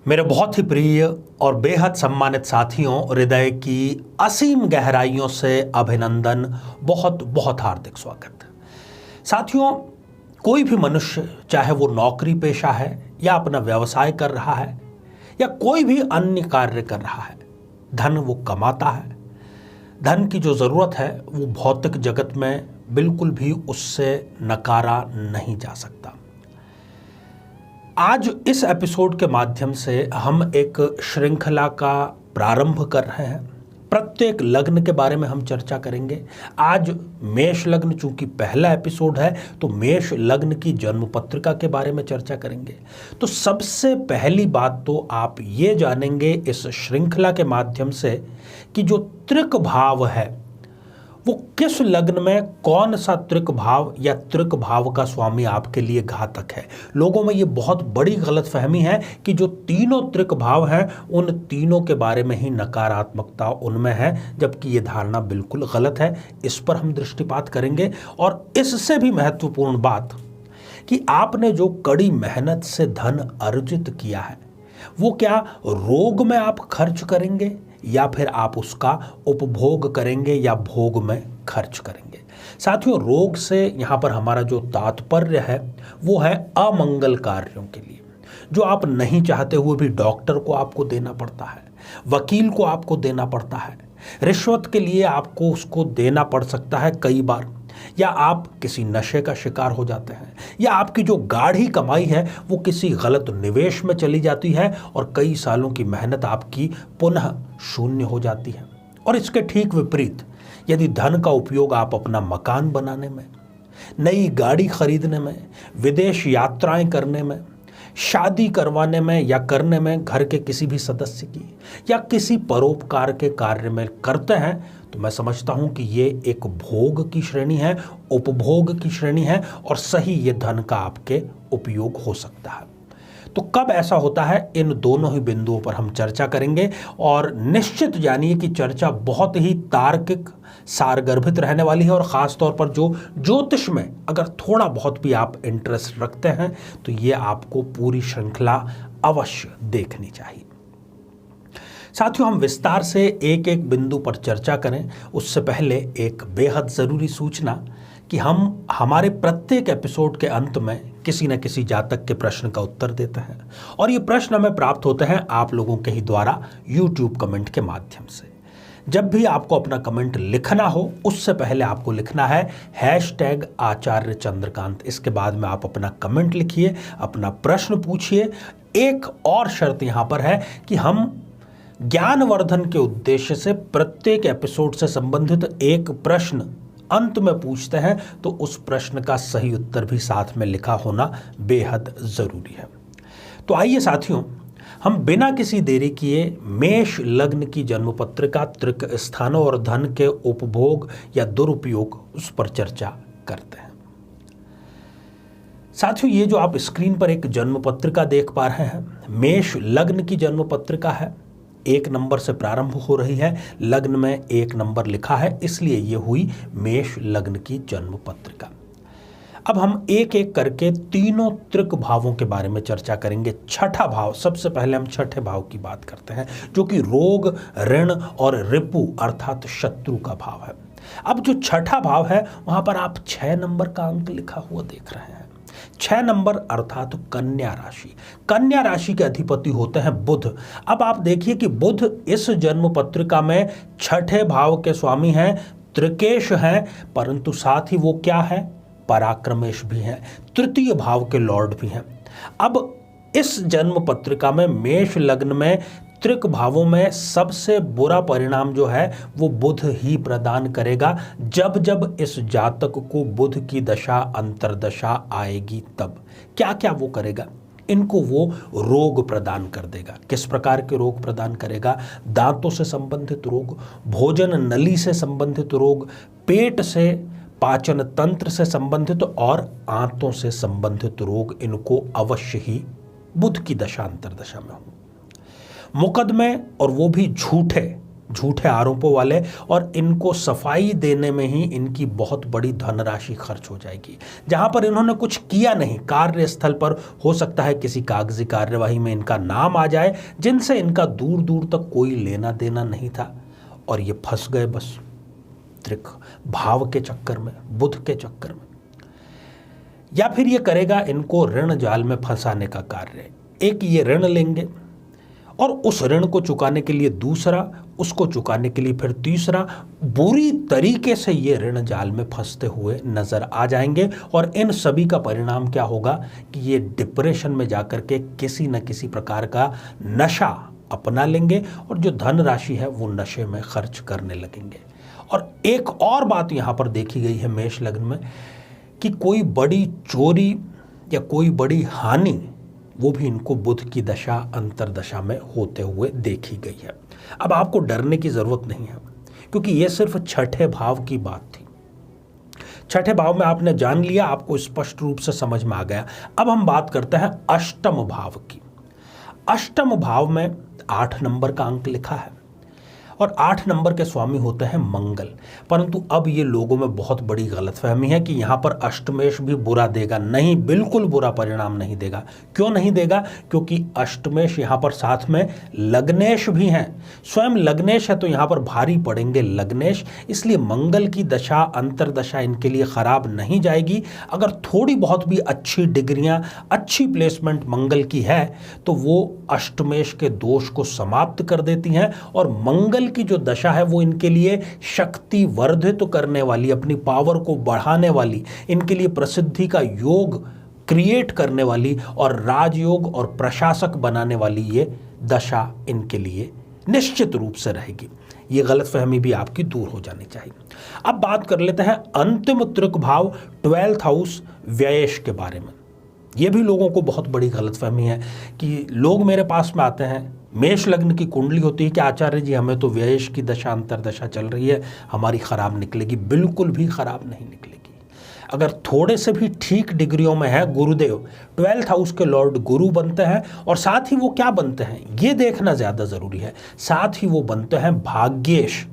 मेरे बहुत ही प्रिय और बेहद सम्मानित साथियों, हृदय की असीम गहराइयों से अभिनंदन, बहुत बहुत हार्दिक स्वागत। साथियों, कोई भी मनुष्य, चाहे वो नौकरी पेशा है या अपना व्यवसाय कर रहा है या कोई भी अन्य कार्य कर रहा है, धन वो कमाता है। धन की जो ज़रूरत है वो भौतिक जगत में बिल्कुल भी उससे नकारा नहीं जा सकता। आज इस एपिसोड के माध्यम से हम एक श्रृंखला का प्रारंभ कर रहे हैं। प्रत्येक लग्न के बारे में हम चर्चा करेंगे। आज मेष लग्न चूंकि पहला एपिसोड है तो मेष लग्न की जन्म पत्रिका के बारे में चर्चा करेंगे। तो सबसे पहली बात तो आप ये जानेंगे इस श्रृंखला के माध्यम से कि जो त्रिक भाव है वो किस लग्न में कौन सा त्रिक भाव या त्रिक भाव का स्वामी आपके लिए घातक है। लोगों में ये बहुत बड़ी गलतफहमी है कि जो तीनों त्रिक भाव हैं उन तीनों के बारे में ही नकारात्मकता उनमें है, जबकि ये धारणा बिल्कुल गलत है। इस पर हम दृष्टिपात करेंगे। और इससे भी महत्वपूर्ण बात कि आपने जो कड़ी मेहनत से धन अर्जित किया है वो क्या रोग में आप खर्च करेंगे या फिर आप उसका उपभोग करेंगे या भोग में खर्च करेंगे। साथियों, रोग से यहाँ पर हमारा जो तात्पर्य है वो है अमंगल कार्यों के लिए, जो आप नहीं चाहते हुए भी डॉक्टर को आपको देना पड़ता है, वकील को आपको देना पड़ता है, रिश्वत के लिए आपको उसको देना पड़ सकता है कई बार, या आप किसी नशे का शिकार हो जाते हैं, या आपकी जो गाढ़ी कमाई है वो किसी गलत निवेश में चली जाती है और कई सालों की मेहनत आपकी पुनः शून्य हो जाती है। और इसके ठीक विपरीत, यदि धन का उपयोग आप अपना मकान बनाने में, नई गाड़ी खरीदने में, विदेश यात्राएं करने में, शादी करवाने में या करने में घर के किसी भी सदस्य की, या किसी परोपकार के कार्य में करते हैं, तो मैं समझता हूं कि ये एक भोग की श्रेणी है, उपभोग की श्रेणी है और सही ये धन का आपके उपयोग हो सकता है। तो कब ऐसा होता है, इन दोनों ही बिंदुओं पर हम चर्चा करेंगे। और निश्चित जानिए कि चर्चा बहुत ही तार्किक, सारगर्भित रहने वाली है। और ख़ास तौर पर जो ज्योतिष में अगर थोड़ा बहुत भी आप इंटरेस्ट रखते हैं तो ये आपको पूरी श्रृंखला अवश्य देखनी चाहिए। साथियों, हम विस्तार से एक एक बिंदु पर चर्चा करें उससे पहले एक बेहद ज़रूरी सूचना कि हम हमारे प्रत्येक एपिसोड के अंत में किसी न किसी जातक के प्रश्न का उत्तर देते हैं। और ये प्रश्न हमें प्राप्त होते हैं आप लोगों के ही द्वारा यूट्यूब कमेंट के माध्यम से। जब भी आपको अपना कमेंट लिखना हो उससे पहले आपको लिखना है #आचार्य चंद्रकांत। इसके बाद में आप अपना कमेंट लिखिए, अपना प्रश्न पूछिए। एक और शर्त यहाँ पर है कि हम ज्ञानवर्धन के उद्देश्य से प्रत्येक एपिसोड से संबंधित एक प्रश्न अंत में पूछते हैं, तो उस प्रश्न का सही उत्तर भी साथ में लिखा होना बेहद जरूरी है। तो आइए साथियों, हम बिना किसी देरी किए मेष लग्न की जन्म पत्रिका, त्रिक स्थानों और धन के उपभोग या दुरुपयोग उस पर चर्चा करते हैं। साथियों, ये जो आप स्क्रीन पर एक जन्म पत्रिका देख पा रहे हैं, मेष लग्न की जन्म पत्रिका है। 1 नंबर से प्रारंभ हो रही है, लग्न में 1 नंबर लिखा है, इसलिए ये हुई मेष लग्न की जन्म पत्रिका। अब हम एक एक करके तीनों त्रिक भावों के बारे में चर्चा करेंगे। छठा भाव, सबसे पहले हम छठे भाव की बात करते हैं, जो कि रोग, ऋण और रिपु अर्थात शत्रु का भाव है। अब जो छठा भाव है वहां पर आप 6 नंबर का अंक लिखा हुआ देख रहे हैं। 6 नंबर अर्थात कन्या राशि। कन्या राशि के अधिपति होते हैं बुध। अब आप देखिए कि बुध इस जन्म पत्रिका में छठे भाव के स्वामी हैं, त्रिकेश हैं, परंतु साथ ही वो क्या है, पराक्रमेश भी हैं, तृतीय भाव के लॉर्ड भी हैं। अब इस जन्म पत्रिका में मेष लग्न में त्रिक भावों में सबसे बुरा परिणाम जो है वो बुध ही प्रदान करेगा। जब जब इस जातक को बुध की दशा अंतर्दशा आएगी तब क्या क्या वो करेगा, इनको वो रोग प्रदान कर देगा। किस प्रकार के रोग प्रदान करेगा? दांतों से संबंधित रोग, भोजन नली से संबंधित रोग, पेट से, पाचन तंत्र से संबंधित और आंतों से संबंधित रोग, इनको अवश्य ही बुध की दशा अंतर्दशा में हो। मुकदमे, और वो भी झूठे, झूठे आरोपों वाले, और इनको सफाई देने में ही इनकी बहुत बड़ी धनराशि खर्च हो जाएगी। जहां पर इन्होंने कुछ किया नहीं, कार्यस्थल पर हो सकता है किसी कागजी कार्यवाही में इनका नाम आ जाए जिनसे इनका दूर दूर तक कोई लेना देना नहीं था, और ये फंस गए बस त्रिक भाव के चक्कर में, बुध के चक्कर में। या फिर ये करेगा इनको ऋण जाल में फंसाने का कार्य। एक ये ऋण लेंगे और उस ऋण को चुकाने के लिए दूसरा, उसको चुकाने के लिए फिर तीसरा, बुरी तरीके से ये ऋण जाल में फंसते हुए नजर आ जाएंगे। और इन सभी का परिणाम क्या होगा कि ये डिप्रेशन में जाकर के किसी न किसी प्रकार का नशा अपना लेंगे और जो धन राशि है वो नशे में खर्च करने लगेंगे। और एक और बात यहाँ पर देखी गई है मेष लग्न में कि कोई बड़ी चोरी या कोई बड़ी हानि वो भी इनको बुध की दशा अंतरदशा में होते हुए देखी गई है। अब आपको डरने की जरूरत नहीं है, क्योंकि ये सिर्फ छठे भाव की बात थी। छठे भाव में आपने जान लिया, आपको स्पष्ट रूप से समझ में आ गया। अब हम बात करते हैं अष्टम भाव की। अष्टम भाव में 8 नंबर का अंक लिखा है और 8 नंबर के स्वामी होते हैं मंगल। परंतु अब ये लोगों में बहुत बड़ी गलतफहमी है कि यहाँ पर अष्टमेश भी बुरा देगा। नहीं, बिल्कुल बुरा परिणाम नहीं देगा। क्यों नहीं देगा? क्योंकि अष्टमेश यहाँ पर साथ में लग्नेश भी हैं। स्वयं लग्नेश है तो यहाँ पर भारी पड़ेंगे लग्नेश, इसलिए मंगल की दशा अंतरदशा इनके लिए खराब नहीं जाएगी। अगर थोड़ी बहुत भी अच्छी डिग्रियाँ, अच्छी प्लेसमेंट मंगल की है तो वो अष्टमेश के दोष को समाप्त कर देती हैं। और मंगल की जो दशा है वो इनके लिए शक्ति वर्धित करने वाली, अपनी पावर को बढ़ाने वाली, इनके लिए प्रसिद्धि का योग क्रिएट करने वाली और राजयोग और प्रशासक बनाने वाली ये दशा इनके लिए निश्चित रूप से रहेगी। ये गलतफहमी भी आपकी दूर हो जानी चाहिए। अब बात कर लेते हैं अंतिम त्रिक भाव 12th हाउस व्ययेश के बारे में। ये भी लोगों को बहुत बड़ी गलतफहमी है कि लोग मेरे पास में आते हैं, मेष लग्न की कुंडली होती है कि आचार्य जी हमें तो व्ययेश की दशा अंतरदशा चल रही है, हमारी खराब निकलेगी। बिल्कुल भी खराब नहीं निकलेगी। अगर थोड़े से भी ठीक डिग्रियों में है, गुरुदेव 12th हाउस के लॉर्ड गुरु बनते हैं, और साथ ही वो क्या बनते हैं ये देखना ज़्यादा ज़रूरी है, साथ ही वो बनते हैं भाग्येश।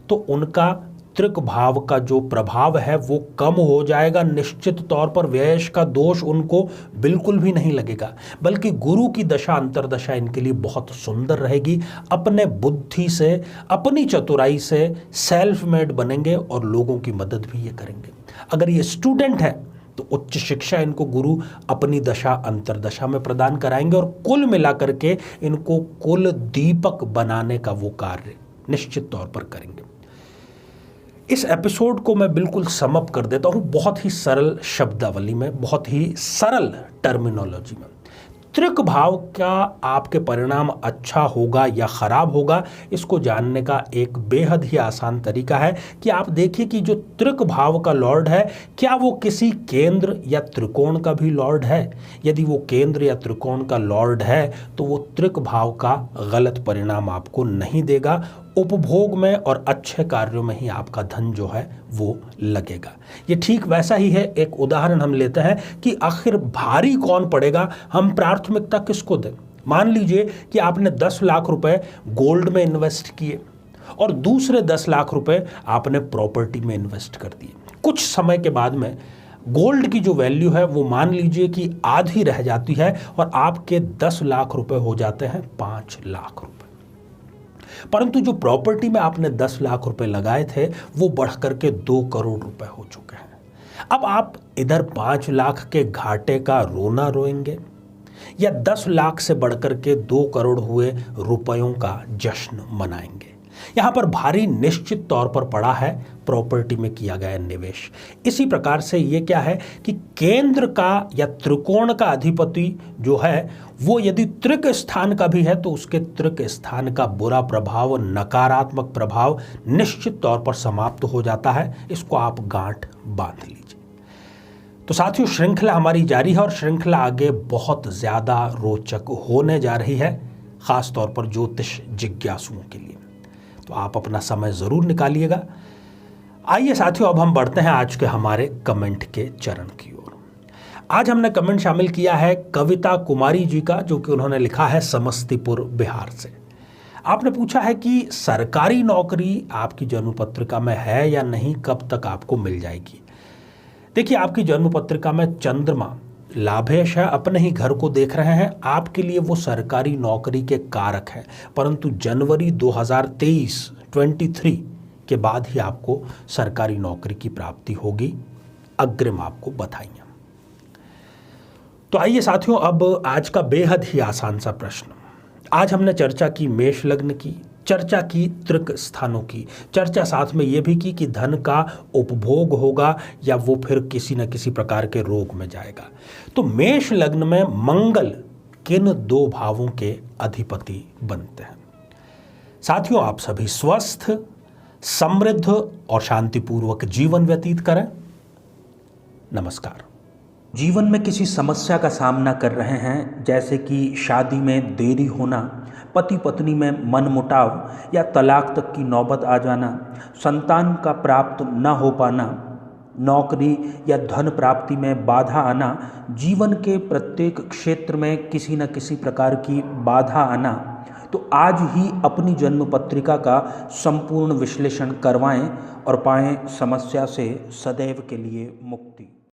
तो उनका त्रिक भाव का जो प्रभाव है वो कम हो जाएगा निश्चित तौर पर। व्ययेश का दोष उनको बिल्कुल भी नहीं लगेगा, बल्कि गुरु की दशा अंतरदशा इनके लिए बहुत सुंदर रहेगी। अपने बुद्धि से, अपनी चतुराई से सेल्फ मेड बनेंगे और लोगों की मदद भी ये करेंगे। अगर ये स्टूडेंट है तो उच्च शिक्षा इनको गुरु अपनी दशा अंतरदशा में प्रदान कराएंगे और कुल मिलाकर के इनको कुल दीपक बनाने का वो कार्य निश्चित तौर पर करेंगे। इस एपिसोड को मैं बिल्कुल समअप कर देता हूं बहुत ही सरल शब्दावली में, बहुत ही सरल टर्मिनोलॉजी में। त्रिक भाव का आपके परिणाम अच्छा होगा या खराब होगा, इसको जानने का एक बेहद ही आसान तरीका है कि आप देखिए कि जो त्रिक भाव का लॉर्ड है क्या वो किसी केंद्र या त्रिकोण का भी लॉर्ड है। यदि वो केंद्र या त्रिकोण का लॉर्ड है तो वो त्रिक भाव का गलत परिणाम आपको नहीं देगा। उपभोग में और अच्छे कार्यों में ही आपका धन जो है वो लगेगा। ये ठीक वैसा ही है। एक उदाहरण हम लेते हैं कि आखिर भारी कौन पड़ेगा, हम प्राथमिकता किसको दें। मान लीजिए कि आपने 10 लाख रुपए गोल्ड में इन्वेस्ट किए और दूसरे 10 लाख रुपए आपने प्रॉपर्टी में इन्वेस्ट कर दिए। कुछ समय के बाद में गोल्ड की जो वैल्यू है वो मान लीजिए कि आधी रह जाती है और आपके 10 लाख रुपए हो जाते हैं 5 लाख रुपए। परंतु जो प्रॉपर्टी में आपने 10 लाख रुपए लगाए थे वो बढ़ करके 2 करोड़ रुपए हो चुके हैं। अब आप इधर 5 लाख के घाटे का रोना रोएंगे या 10 लाख से बढ़कर के 2 करोड़ हुए रुपयों का जश्न मनाएंगे। यहां पर भारी निश्चित तौर पर पड़ा है प्रॉपर्टी में किया गया निवेश। इसी प्रकार से ये क्या है कि केंद्र का या त्रिकोण का अधिपति जो है वो यदि त्रिक स्थान का भी है तो उसके त्रिक स्थान का बुरा प्रभाव, नकारात्मक प्रभाव निश्चित तौर पर समाप्त हो जाता है। इसको आप गांठ बांध लीजिए। तो साथियों, श्रृंखला हमारी जारी है और श्रृंखला आगे बहुत ज्यादा रोचक होने जा रही है, खासतौर पर ज्योतिष जिज्ञासुओं के लिए। तो आप अपना समय जरूर निकालिएगा। आइए साथियों, अब हम बढ़ते हैं आज के हमारे कमेंट के चरण की ओर। आज हमने कमेंट शामिल किया है कविता कुमारी जी का, जो कि उन्होंने लिखा है समस्तीपुर बिहार से। आपने पूछा है कि सरकारी नौकरी आपकी जन्म पत्रिका में है या नहीं, कब तक आपको मिल जाएगी। देखिए, आपकी जन्म पत्रिका में चंद्रमा लाभेश है, अपने ही घर को देख रहे हैं, आपके लिए वो सरकारी नौकरी के कारक है, परंतु जनवरी 2023 के बाद ही आपको सरकारी नौकरी की प्राप्ति होगी। अग्रिम आपको बताइए। तो आइए साथियों, अब आज का बेहद ही आसान सा प्रश्न। आज हमने चर्चा की मेष लग्न की, चर्चा की त्रिक स्थानों की, चर्चा साथ में ये भी की कि धन का उपभोग होगा या वो फिर किसी न किसी प्रकार के रोग में जाएगा। तो मेष लग्न में मंगल किन 2 भावों के अधिपति बनते हैं? साथियों, आप सभी स्वस्थ, समृद्ध और शांतिपूर्वक जीवन व्यतीत करें। नमस्कार। जीवन में किसी समस्या का सामना कर रहे हैं, जैसे कि शादी में देरी होना, पति पत्नी में मनमुटाव या तलाक तक की नौबत आ जाना, संतान का प्राप्त न हो पाना, नौकरी या धन प्राप्ति में बाधा आना, जीवन के प्रत्येक क्षेत्र में किसी न किसी प्रकार की बाधा आना, तो आज ही अपनी जन्म पत्रिका का संपूर्ण विश्लेषण करवाएं और पाएं समस्या से सदैव के लिए मुक्ति।